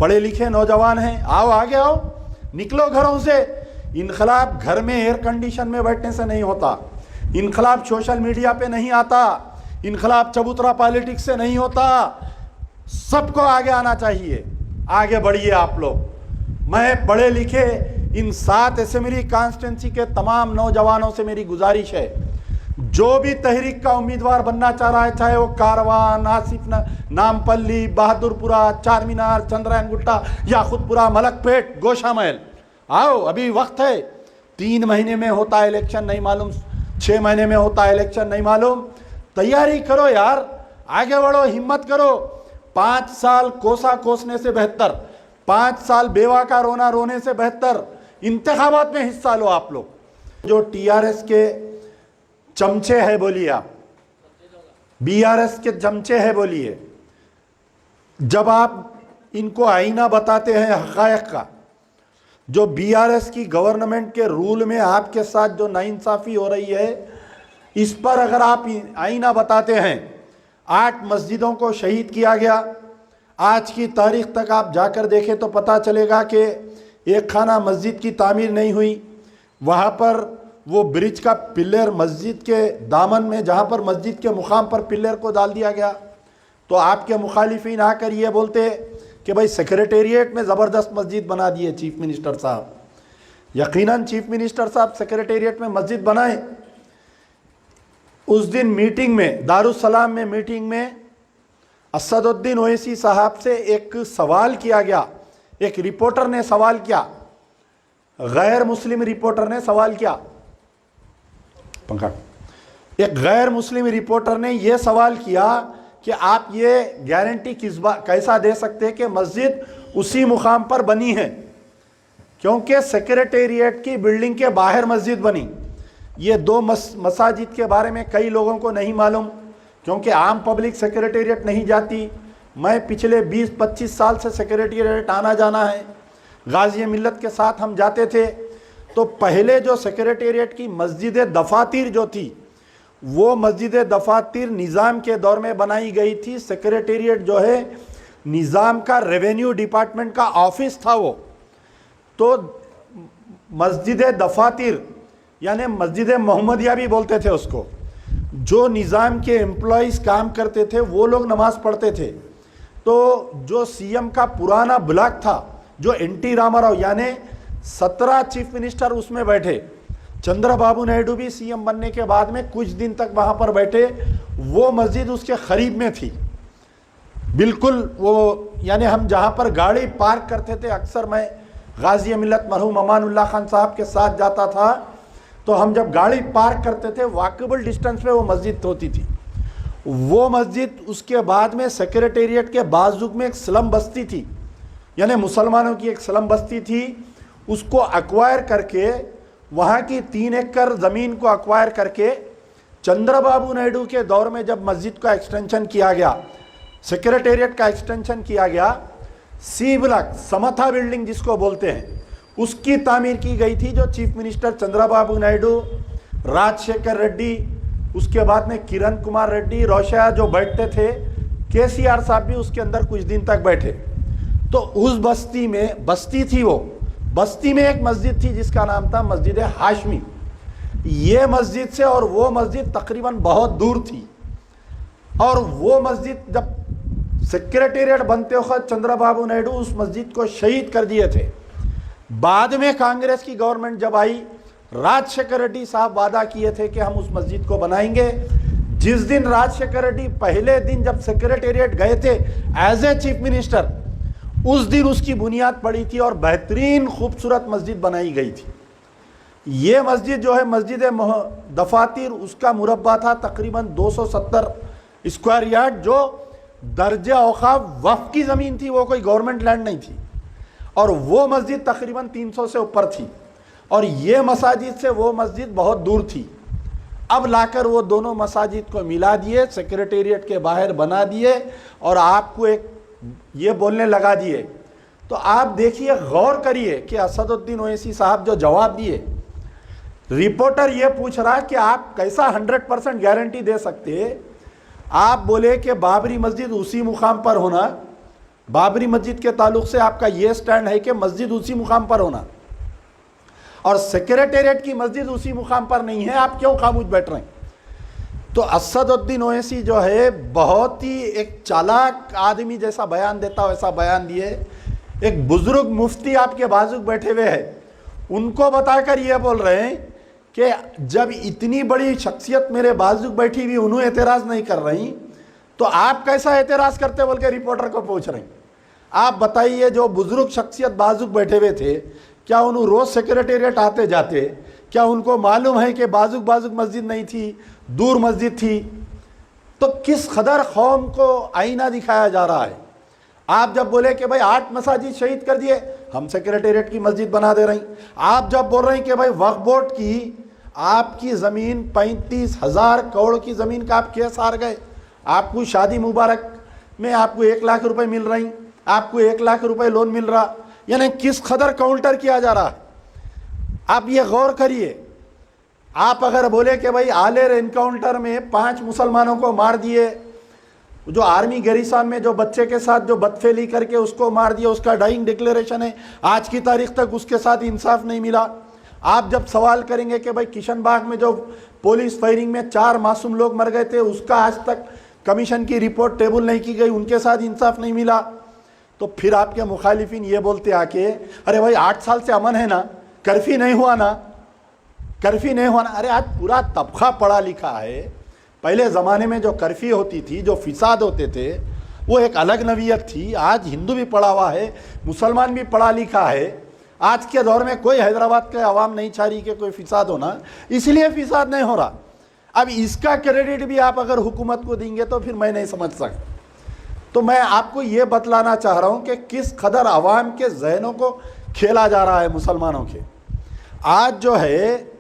पढ़े लिखे नौजवान हैं, आओ आगे आओ, निकलो घरों से। इनकलाब घर में एयर कंडीशन में बैठने से नहीं होता, इनकलाब सोशल मीडिया पे नहीं आता, इनकलाब चबूतरा पॉलिटिक्स से नहीं होता। सबको आगे आना चाहिए, आगे बढ़िए आप लोग। मैं पढ़े लिखे इन 7 असेंबली कॉन्स्टिट्यूंसी के तमाम नौजवानों से मेरी गुजारिश है, जो भी तहरीक का उम्मीदवार बनना चाह रहा है, चाहे वो कारवान, आसिफ नामपल्ली, बहादुरपुरा, चार मीनार, चंद्रायन गुट्टा, याकुतपुरा, मलकपेट, गोशा महल, आओ अभी वक्त है। 3 महीने में होता है इलेक्शन नहीं मालूम, 6 महीने में होता है इलेक्शन नहीं मालूम। तैयारी करो यार, आगे बढ़ो, हिम्मत करो। 5 साल कोसा कोसने से बेहतर, 5 साल बेवा का रोना रोने से बेहतर इंतखाबात में हिस्सा लो आप लोग। जो टीआरएस के चमचे है बोलिए, आप बीआरएस के चमचे है बोलिए, जब आप इनको आईना बताते हैं हक़ायक़ का, जो बीआरएस की गवर्नमेंट के रूल में आपके साथ जो नाइंसाफ़ी हो रही है, इस पर अगर आप आईना बताते हैं। 8 मस्जिदों को शहीद किया गया, आज की तारीख तक आप जाकर देखें तो पता चलेगा कि एक खाना मस्जिद की तामीर नहीं हुई। वहाँ पर वो ब्रिज का पिलर मस्जिद के दामन में, जहाँ पर मस्जिद के मुकाम पर पिलर को डाल दिया गया। तो आपके मुखालिफिन आकर ये बोलते कि भाई सेक्रेटेरिएट में ज़बरदस्त मस्जिद बना दिए चीफ मिनिस्टर साहब। यकीनन चीफ मिनिस्टर साहब सेक्रेटेरिएट में मस्जिद बनाएं। उस दिन मीटिंग में, दारुस्सलाम में मीटिंग में असदुद्दीन ओवैसी साहब से एक सवाल किया गया, एक रिपोर्टर ने सवाल किया, गैर मुस्लिम रिपोर्टर ने सवाल किया, पंखा, एक गैर मुस्लिम रिपोर्टर ने यह सवाल किया कि आप ये गारंटी कैसा दे सकते हैं कि मस्जिद उसी मुकाम पर बनी है, क्योंकि सेक्रेटेरिएट की बिल्डिंग के बाहर मस्जिद बनी। ये 2 मसाजिद के बारे में कई लोगों को नहीं मालूम, क्योंकि आम पब्लिक सेक्रेटेरिएट नहीं जाती। मैं पिछले 20-25 साल से सेक्रेटेरिएट आना जाना है, गाज़ी मिल्लत के साथ हम जाते थे। तो पहले जो सेक्रेटेरिएट की मस्जिद दफातिर जो थी, वो मस्जिद दफातिर निज़ाम के दौर में बनाई गई थी। सेक्रेटेरिएट जो है निज़ाम का रेवेन्यू डिपार्टमेंट का ऑफिस था वो। तो मस्जिद दफातिर यानी मस्जिद मोहम्मदिया भी बोलते थे उसको, जो निज़ाम के एम्प्लॉइज़ काम करते थे वो लोग नमाज़ पढ़ते थे। तो जो सीएम का पुराना ब्लॉक था, जो एनटी रामाराव यानी 17 चीफ मिनिस्टर उसमें बैठे, चंद्रबाबू नायडू भी सीएम बनने के बाद में कुछ दिन तक वहाँ पर बैठे, वो मस्जिद उसके करीब में थी बिल्कुल। वो यानी हम जहाँ पर गाड़ी पार्क करते थे, अक्सर मैं गाज़ी मिल्लत मरहूम अमानुल्लाह खान साहब के साथ जाता था, तो हम जब गाड़ी पार्क करते थे वॉकेबल डिस्टेंस पे वो मस्जिद होती थी। वो मस्जिद उसके बाद में सेक्रेटेरिएट के बाजू में एक स्लम बस्ती थी, यानी मुसलमानों की एक स्लम बस्ती थी, उसको अक्वायर करके, वहाँ की 3 एकड़ ज़मीन को अक्वायर करके चंद्रबाबू नायडू के दौर में जब मस्जिद का एक्सटेंशन किया गया, सेक्रेटेरिएट का एक्सटेंशन किया गया, सी ब्लॉक समथा बिल्डिंग जिसको बोलते हैं, उसकी तामीर की गई थी। जो चीफ मिनिस्टर चंद्रबाबू नायडू, राजशेखर रेड्डी, उसके बाद में किरण कुमार रेड्डी, रोशया जो बैठते थे, केसीआर साहब भी उसके अंदर कुछ दिन तक बैठे। तो उस बस्ती में, बस्ती थी वो, बस्ती में एक मस्जिद थी जिसका नाम था मस्जिद हाशमी। ये मस्जिद से और वो मस्जिद तकरीबन बहुत दूर थी, और वो मस्जिद जब सेक्रेटेरिएट बनते वक्त चंद्रबाबू नायडू उस मस्जिद को शहीद कर दिए थे। बाद में कांग्रेस की गवर्नमेंट जब आई, राजशेखर रेड्डी साहब वादा किए थे कि हम उस मस्जिद को बनाएंगे। जिस दिन राजशेखर रेड्डी पहले दिन जब सेक्रेटेरिएट गए थे एज ए चीफ मिनिस्टर, उस दिन उसकी बुनियाद पड़ी थी और बेहतरीन खूबसूरत मस्जिद बनाई गई थी। ये मस्जिद जो है मस्जिद दफातिर, उसका मुरब्बा था तकरीबन 270 स्क्वायर यार्ड, जो दर्जा औकाफ वक्फ की ज़मीन थी, वो कोई गवर्नमेंट लैंड नहीं थी। और वो मस्जिद तकरीबन 300 से ऊपर थी, और ये मसाजिद से वो मस्जिद बहुत दूर थी। अब लाकर वो दोनों मसाजिद को मिला दिए, सेक्रेटेरिएट के बाहर बना दिए, और आपको एक ये बोलने लगा दिए। तो आप देखिए, गौर करिए कि असदुद्दीन ओवैसी साहब जो जवाब दिए, रिपोर्टर ये पूछ रहा है कि आप कैसा 100% गारंटी दे सकते हैं। आप बोले कि बाबरी मस्जिद उसी मुकाम पर होना, बाबरी मस्जिद के ताल्लुक से आपका ये स्टैंड है कि मस्जिद उसी मुकाम पर होना, और सेक्रेटेरिएट की मस्जिद उसी मुकाम पर नहीं है, आप क्यों खामोश बैठ रहे हैं? तो असदुद्दीन ओवैसी जो है बहुत ही एक चालाक आदमी जैसा बयान देता वैसा बयान दिए। एक बुजुर्ग मुफ्ती आपके बाजू बैठे हुए हैं, उनको बताकर ये बोल रहे हैं कि जब इतनी बड़ी शख्सियत मेरे बाजू बैठी हुई उन्हें एतराज़ नहीं कर रही तो आप कैसा एतराज़ करते बोल के रिपोर्टर को पूछ रहे हैं। आप बताइए, जो बुजुर्ग शख्सियत बाजू बैठे हुए थे, क्या उन्होंने रोज़ सेक्रेटेरिएट आते जाते? क्या उनको मालूम है कि बाजुक बाजुक मस्जिद नहीं थी, दूर मस्जिद थी? तो किस कदर कौम को आईना दिखाया जा रहा है। आप जब बोले कि भाई 8 मसाजिद शहीद कर दिए, हम सेक्रेटेरिएट की मस्जिद बना दे रही। आप जब बोल रहे हैं कि भाई वक्फ बोर्ड की आपकी ज़मीन 35,000 करोड़ की ज़मीन का आप केस हार गए, आपको शादी मुबारक में आपको 1 लाख रुपए मिल रही, आपको 1 लाख रुपए लोन मिल रहा, यानी किस कदर काउंटर किया जा रहा है। आप ये गौर करिए। आप अगर बोले कि भाई आलेर एनकाउंटर में 5 मुसलमानों को मार दिए, जो आर्मी गैरिसान में जो बच्चे के साथ जो बदफेली करके उसको मार दिया, उसका डाइंग डिक्लेरेशन है, आज की तारीख तक उसके साथ इंसाफ नहीं मिला। आप जब सवाल करेंगे कि भाई किशनबाग में जो पुलिस फायरिंग में 4 मासूम लोग मर गए थे, उसका आज तक कमीशन की रिपोर्ट टेबल नहीं की गई, उनके साथ इंसाफ नहीं मिला, तो फिर आपके मुखालिफिन ये बोलते आके, अरे भाई 8 साल से अमन है ना, कर्फ्यू नहीं हुआ ना, कर्फ्यू नहीं हुआ ना। अरे आज पूरा तबका पढ़ा लिखा है। पहले ज़माने में जो कर्फ्यू होती थी, जो फिसाद होते थे, वो एक अलग नवीयत थी। आज हिंदू भी पढ़ा हुआ है, मुसलमान भी पढ़ा लिखा है। आज के दौर में कोई हैदराबाद के अवाम नहीं चाह रही कि कोई फिसाद होना, इसलिए फिसाद नहीं हो रहा। अब इसका क्रेडिट भी आप अगर हुकूमत को देंगे तो फिर मैं नहीं समझ सकता। तो मैं आपको ये बतलाना चाह रहा हूँ कि किस कदर अवाम के जहनों को खेला जा रहा है मुसलमानों के। आज जो है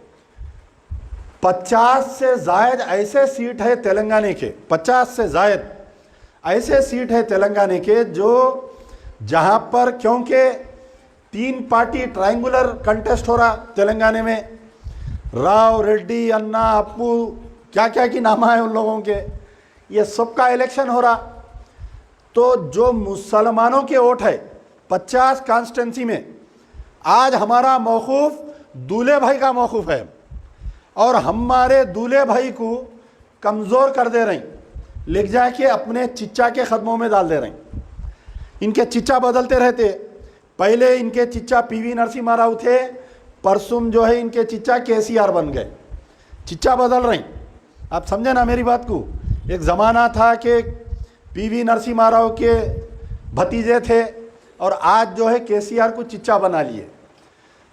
50 से ज़ायद ऐसे सीट है तेलंगाना के, 50 से ज़ायद ऐसे सीट है तेलंगाना के जो जहाँ पर, क्योंकि 3 पार्टी ट्रायंगुलर कंटेस्ट हो रहा तेलंगाना में, राव, रेड्डी, अन्ना, अप्पू, क्या क्या की नाम है उन लोगों के, ये सबका इलेक्शन हो रहा। तो जो मुसलमानों के वोट है 50 कॉन्स्टिट्यूंसी में, आज हमारा मौकूफ दूल्हे भाई का मौकूफ है, और हमारे दूल्हे भाई को कमज़ोर कर दे रही, लिख जाके अपने चिच्चा के कदमों में डाल दे रही। इनके चिच्चा बदलते रहते, पहले इनके चिच्चा पीवी नरसिम्हा राव थे, परसुम जो है इनके चिच्चा केसीआर बन गए, चिच्चा बदल रही। आप समझे ना मेरी बात को। एक ज़माना था कि पीवी नरसिम्हा राव के भतीजे थे, और आज जो है केसीआर को चिच्चा बना लिए।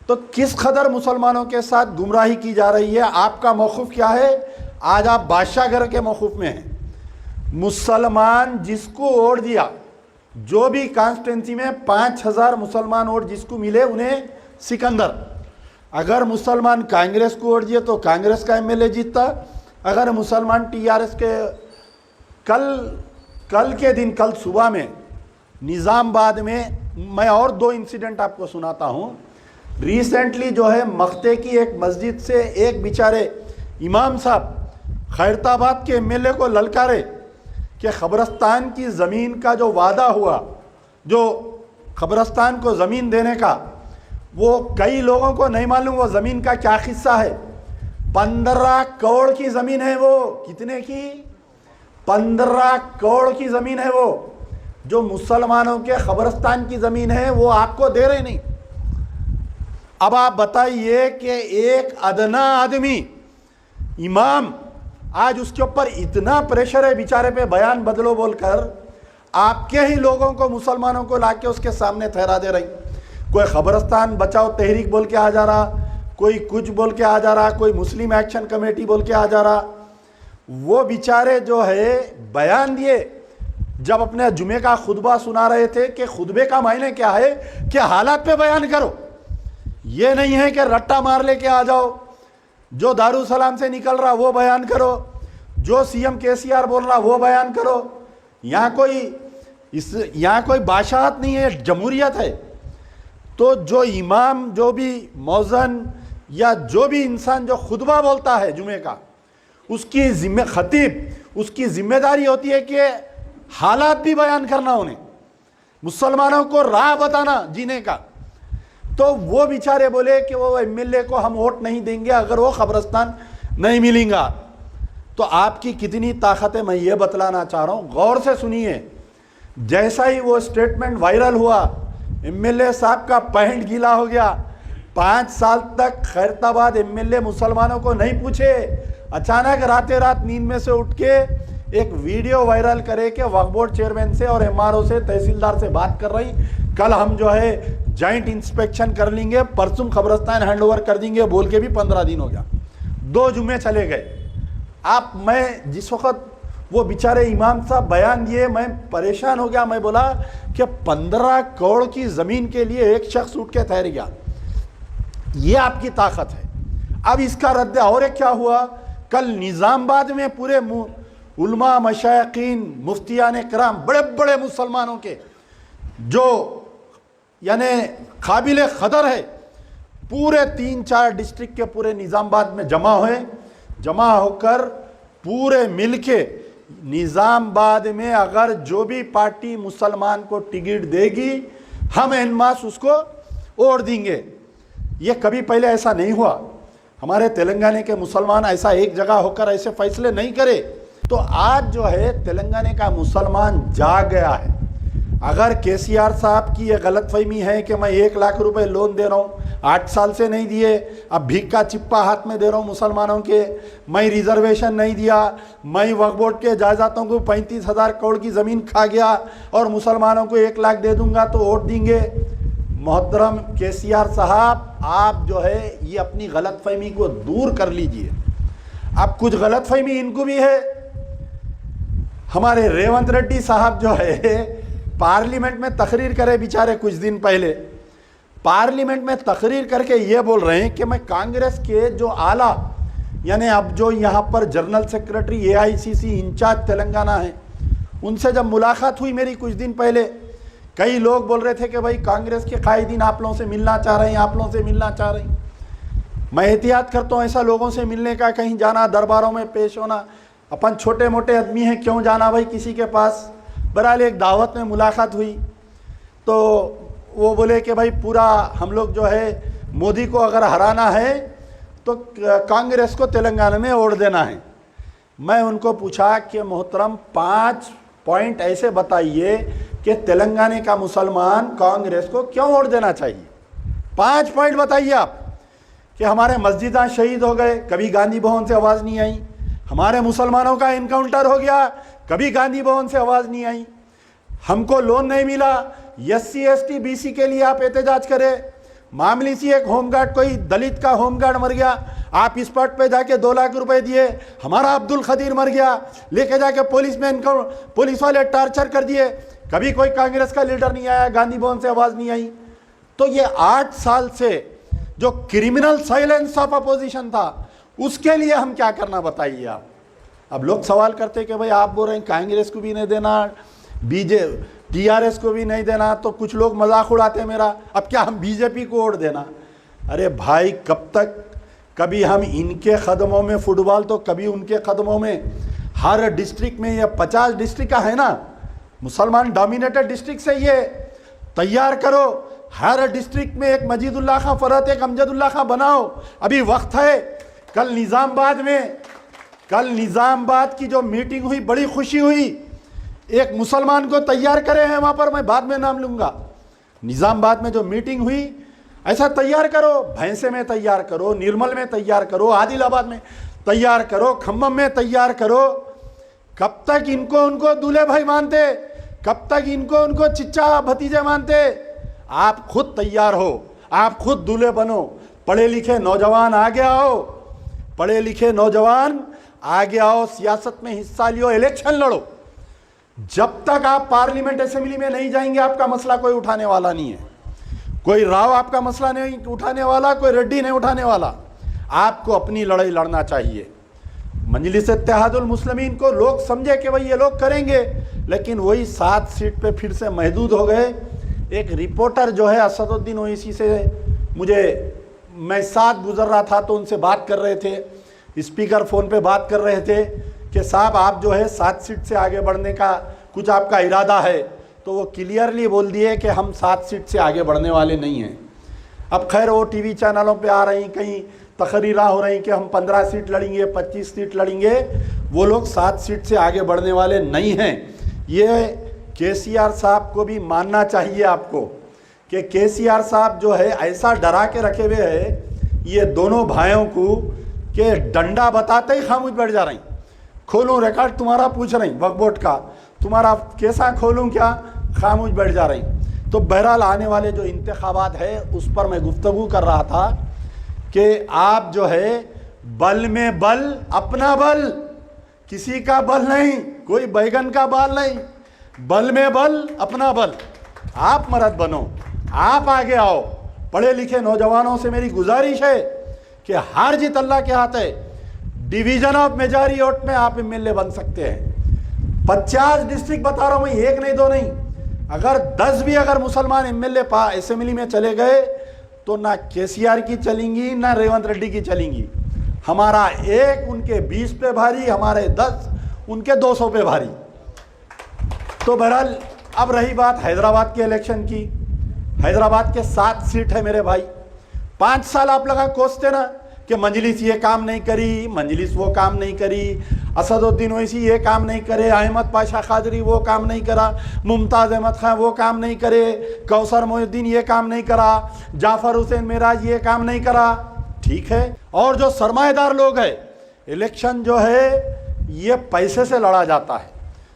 तो किस कदर मुसलमानों के साथ गुमराही की जा रही है। आपका मौक़िफ़ क्या है? आज आप बादशाह घर के मौक़िफ़ में हैं। मुसलमान जिसको वोट दिया, जो भी कॉन्स्टिट्यूंसी में 5000 मुसलमान वोट जिसको मिले, उन्हें सिकंदर। अगर मुसलमान कांग्रेस को वोट दिए तो कांग्रेस का एमएलए जीतता। अगर मुसलमान टीआरएस के, कल के दिन, कल सुबह में निज़ामाबाद में, मैं और 2 इंसिडेंट आपको सुनाता हूँ। रिसेंटली जो है मख्ते की एक मस्जिद से एक बेचारे इमाम साहब खैरताबाद के एमएलए को ललकारे कि ख़ब्रस्तान की ज़मीन का जो वादा हुआ, जो ख़ब्रस्तान को ज़मीन देने का, वो कई लोगों को नहीं मालूम वो ज़मीन का क्या किस्सा है। 15 करोड़ की ज़मीन है वो। कितने की? 15 करोड़ की ज़मीन है वो। जो मुसलमानों के ख़ब्रस्तान की ज़मीन है वो आपको दे रहे नहीं। अब आप बताइए कि एक अदना आदमी इमाम, आज उसके ऊपर इतना प्रेशर है बेचारे पे, बयान बदलो बोलकर आपके ही लोगों को, मुसलमानों को लाके उसके सामने ठहरा दे रही। कोई ख़ब्रस्तान बचाओ तहरीक बोल के आ जा रहा, कोई कुछ बोल के आ जा रहा, कोई मुस्लिम एक्शन कमेटी बोल के आ जा रहा। वो बेचारे जो है बयान दिए जब अपने जुमे का खुतबा सुना रहे थे कि खुतबे का मायने क्या है कि हालात पे बयान करो, ये नहीं है कि रट्टा मार लेके आ जाओ। जो दारुसलाम से निकल रहा वो बयान करो, जो सीएम केसीआर बोल रहा वो बयान करो। यहाँ कोई बादशाहत नहीं है, जमहूरियत है। तो जो इमाम, जो भी मौज़न या जो भी इंसान जो खुतबा बोलता है जुमे का, उसकी खतीब, उसकी जिम्मेदारी होती है कि हालात भी बयान करना उन्हें। मुसलमानों को राह बताना जीने का। तो वो बेचारे बोले कि वो एमएलए को हम वोट नहीं देंगे अगर वो कब्रिस्तान नहीं मिलेगा। तो आपकी कितनी ताकत है मैं ये बतलाना चाह रहा हूँ, गौर से सुनिए। जैसा ही वो स्टेटमेंट वायरल हुआ, एमएलए साहब का पैंट गीला हो गया। 5 साल तक खैरताबाद एमएलए मुसलमानों को नहीं पूछे, अचानक रातें रात नींद में से उठ के एक वीडियो वायरल करे कि वक्फ बोर्ड चेयरमैन से और एमआरओ से, तहसीलदार से बात कर रही, कल हम जो है जॉइंट इंस्पेक्शन कर लेंगे, परसों कब्रिस्तान हैंडओवर कर देंगे बोल के भी 15 दिन हो गया, 2 जुम्मे चले गए। आप, मैं जिस वक्त वो बेचारे इमाम साहब बयान दिए मैं परेशान हो गया। मैं बोला कि 15 करोड़ की ज़मीन के लिए एक शख्स उठ के ठहर गया, ये आपकी ताकत है। अब इसका रद्द और एक क्या हुआ, कल निज़ामबाद में पूरे उलमा, मशाइखीन, मुफ्तियान कराम, बड़े बड़े मुसलमानों के जो यानी काबिल क़दर है, पूरे 3-4 डिस्ट्रिक्ट के पूरे निज़ामबाद में जमा होकर पूरे मिलके निज़ामबाद में अगर जो भी पार्टी मुसलमान को टिकट देगी हम एन मास उसको वोट देंगे। ये कभी पहले ऐसा नहीं हुआ। हमारे तेलंगाना के मुसलमान ऐसा एक जगह होकर ऐसे फैसले नहीं करे। तो आज जो है तेलंगाना का मुसलमान जाग गया है। अगर केसीआर साहब की ये गलतफहमी है कि मैं 1 लाख रुपए लोन दे रहा हूँ, 8 साल से नहीं दिए, अब भीख का चिप्पा हाथ में दे रहा हूँ मुसलमानों के, मैं रिजर्वेशन नहीं दिया, मैं वक्फ बोर्ड के जायदादों को 35,000 करोड़ की ज़मीन खा गया और मुसलमानों को 1 लाख दे दूंगा तो वोट देंगे। मोहतरम केसीआर साहब, आप जो है ये अपनी गलतफहमी को दूर कर लीजिए। अब कुछ गलतफहमी इनको भी है। हमारे रेवंत रेड्डी साहब जो है पार्लियामेंट में तकरीर करे बेचारे, कुछ दिन पहले पार्लियामेंट में तकरीर करके ये बोल रहे हैं कि मैं कांग्रेस के जो आला यानी अब जो यहाँ पर general secretary AICC incharge Telangana है, उनसे जब मुलाकात हुई मेरी कुछ दिन पहले, कई लोग बोल रहे थे कि भाई कांग्रेस के कायदीन आप लोगों से मिलना चाह रहे हैं, आप लोगों से मिलना चाह रहे हैं। मैं एहतियात करता हूँ ऐसा लोगों से मिलने का, कहीं जाना, दरबारों में पेश होना, अपन छोटे मोटे आदमी हैं, क्यों जाना भाई किसी के पास। बहरहाल एक दावत में मुलाकात हुई तो वो बोले कि भाई पूरा हम लोग जो है मोदी को अगर हराना है तो कांग्रेस को तेलंगाना में वोट देना है। मैं उनको पूछा कि मोहतरम 5 पॉइंट ऐसे बताइए कि तेलंगाना का मुसलमान कांग्रेस को क्यों वोट देना चाहिए। 5 पॉइंट बताइए आप। कि हमारे मस्जिदां शहीद हो गए, कभी गांधी भवन से आवाज़ नहीं आई। हमारे मुसलमानों का इनकाउंटर हो गया, कभी गांधी भवन से आवाज़ नहीं आई। हमको लोन नहीं मिला, SC ST BC के लिए आप एहतजाज करें। मामूली सी एक होमगार्ड, कोई दलित का होमगार्ड मर गया, आप स्पॉट पे जाके 2 लाख रुपए दिए। हमारा अब्दुल खदीर मर गया, लेके जाके पुलिस में पुलिस वाले टार्चर कर दिए, कभी कोई कांग्रेस का लीडर नहीं आया, गांधी भवन से आवाज़ नहीं आई। तो ये 8 साल से जो क्रिमिनल साइलेंस ऑफ अपोजिशन था, उसके लिए हम क्या करना बताइए आप। अब लोग सवाल करते कि भाई आप बोल रहे हैं कांग्रेस को भी नहीं देना, TRS को भी नहीं देना, तो कुछ लोग मजाक उड़ाते मेरा, अब क्या हम बीजेपी को वोट देना। अरे भाई कब तक, कभी हम इनके कदमों में फुटबॉल तो कभी उनके कदमों में। हर डिस्ट्रिक्ट में ये 50 डिस्ट्रिक्ट का है ना, मुसलमान डोमिनेटेड डिस्ट्रिक्ट से ये तैयार करो। हर डिस्ट्रिक्ट में एक मजीदुल्लाह खां फरहत, एक अमजदुल्लाह खां बनाओ, अभी वक्त है। कल निज़ामबाद की जो मीटिंग हुई, बड़ी खुशी हुई, एक मुसलमान को तैयार करे हैं वहाँ पर, मैं बाद में नाम लूँगा। निज़ामबाद में जो मीटिंग हुई, ऐसा तैयार करो, भैंसे में तैयार करो, निर्मल में तैयार करो, आदिलाबाद में तैयार करो, खम्मम में तैयार करो। कब तक इनको उनको दूल्हे भाई मानते, कब तक इनको उनको चिच्चा भतीजे मानते। आप खुद तैयार हो, आप खुद दूल्हे बनो। पढ़े लिखे नौजवान आगे आओ, पढ़े लिखे नौजवान आगे आओ, सियासत में हिस्सा लियो, इलेक्शन लड़ो। जब तक आप पार्लियामेंट असेंबली में नहीं जाएंगे, आपका मसला कोई उठाने वाला नहीं है। कोई राव आपका मसला नहीं उठाने वाला, कोई रेड्डी नहीं उठाने वाला। आपको अपनी लड़ाई लड़ना चाहिए। मजलिस इत्तेहादुल मुस्लिमीन को लोग समझे कि भाई ये लोग करेंगे, लेकिन वही 7 सीट पे फिर से महदूद हो गए। एक रिपोर्टर जो है असदुद्दीन ओवैसी से मैं साथ गुजर रहा था तो उनसे बात कर रहे थे, स्पीकर फ़ोन पे बात कर रहे थे कि साहब आप जो है 7 सीट से आगे बढ़ने का कुछ आपका इरादा है। तो वो क्लियरली बोल दिए कि हम 7 सीट से आगे बढ़ने वाले नहीं हैं। अब खैर वो टीवी चैनलों पे आ रही, कहीं तकरीरा हो रही कि हम 15 सीट लड़ेंगे, 25 सीट लड़ेंगे। वो लोग 7 सीट से आगे बढ़ने वाले नहीं हैं। ये केसीआर साहब को भी मानना चाहिए आपको कि केसीआर साहब जो है ऐसा डरा के रखे हुए है ये दोनों भाइयों को कि डंडा बताते ही खामोश बैठ जा रही। खोलूं रिकॉर्ड तुम्हारा, पूछ रही वक्फ बोर्ड का, तुम्हारा कैसा खोलूं क्या, खामोश बैठ जा रही। तो बहरहाल आने वाले जो इंतखाबात है उस पर मैं गुफ्तगू कर रहा था कि आप जो है बल में बल, अपना बल, किसी का बल नहीं, कोई बैगन का बाल नहीं, बल में बल, अपना बल। आप मर्द बनो, आप आगे आओ। पढ़े लिखे नौजवानों से मेरी गुजारिश है कि हार जीत अल्लाह के हाथ है। डिवीजन ऑफ मेजॉरिटी वोट में आप एमएलए बन सकते हैं। 50 डिस्ट्रिक्ट बता रहा हूं मैं, एक नहीं दो नहीं, अगर 10 भी अगर मुसलमान एमएलए असेंबली में चले गए तो ना केसीआर की चलेंगी ना रेवंत रेड्डी की चलेंगी। हमारा एक उनके 20 पे भारी, हमारे 10 उनके 200 पे भारी। तो बहरहाल अब रही बात हैदराबाद के इलेक्शन की। हैदराबाद के 7 सीट है मेरे भाई। 5 साल आप लगा कोसते ना कि मजलिस ये काम नहीं करी, मजलिस वो काम नहीं करी, असदुद्दीन ओवैसी ये काम नहीं करे, अहमद पाशा कादरी वो काम नहीं करा, मुमताज़ अहमद खान वो काम नहीं करे, कौसर मोहिउद्दीन ये काम नहीं करा, जाफर हुसैन मेराज ये काम नहीं करा। ठीक है। और जो सरमाएदार लोग हैं, इलेक्शन जो है ये पैसे से लड़ा जाता है।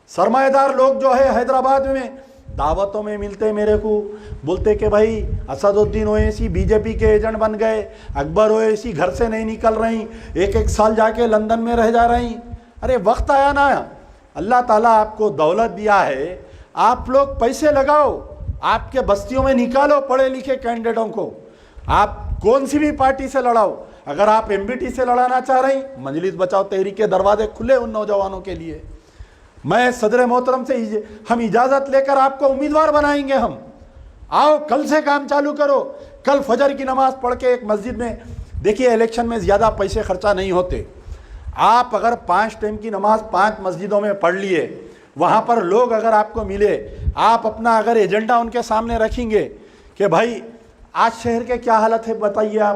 सरमाएदार लोग जो है हैदराबाद में दावतों में मिलते मेरे को, बोलते कि भाई असदुद्दीन ओवैसी बीजेपी के एजेंट बन गए, अकबर ओवैसी घर से नहीं निकल रही, एक साल जाके लंदन में रह जा रही। अरे वक्त आया ना, अल्लाह ताला आपको दौलत दिया है, आप लोग पैसे लगाओ, आपके बस्तियों में निकालो पढ़े लिखे कैंडिडेटों को, आप कौन सी भी पार्टी से लड़ाओ। अगर आप एमबीटी से लड़ाना चाह रही, मजलिस बचाओ तहरीक के दरवाजे खुले उन नौजवानों के लिए। मैं सदर मोहतरम से हम इजाज़त लेकर आपको उम्मीदवार बनाएंगे। हम आओ, कल से काम चालू करो। कल फजर की नमाज पढ़ के एक मस्जिद में, देखिए इलेक्शन में ज़्यादा पैसे खर्चा नहीं होते। आप अगर 5 टाइम की नमाज 5 मस्जिदों में पढ़ लिए, वहाँ पर लोग अगर आपको मिले, आप अपना अगर एजेंडा उनके सामने रखेंगे कि भाई आज शहर के क्या हालत है बताइए आप,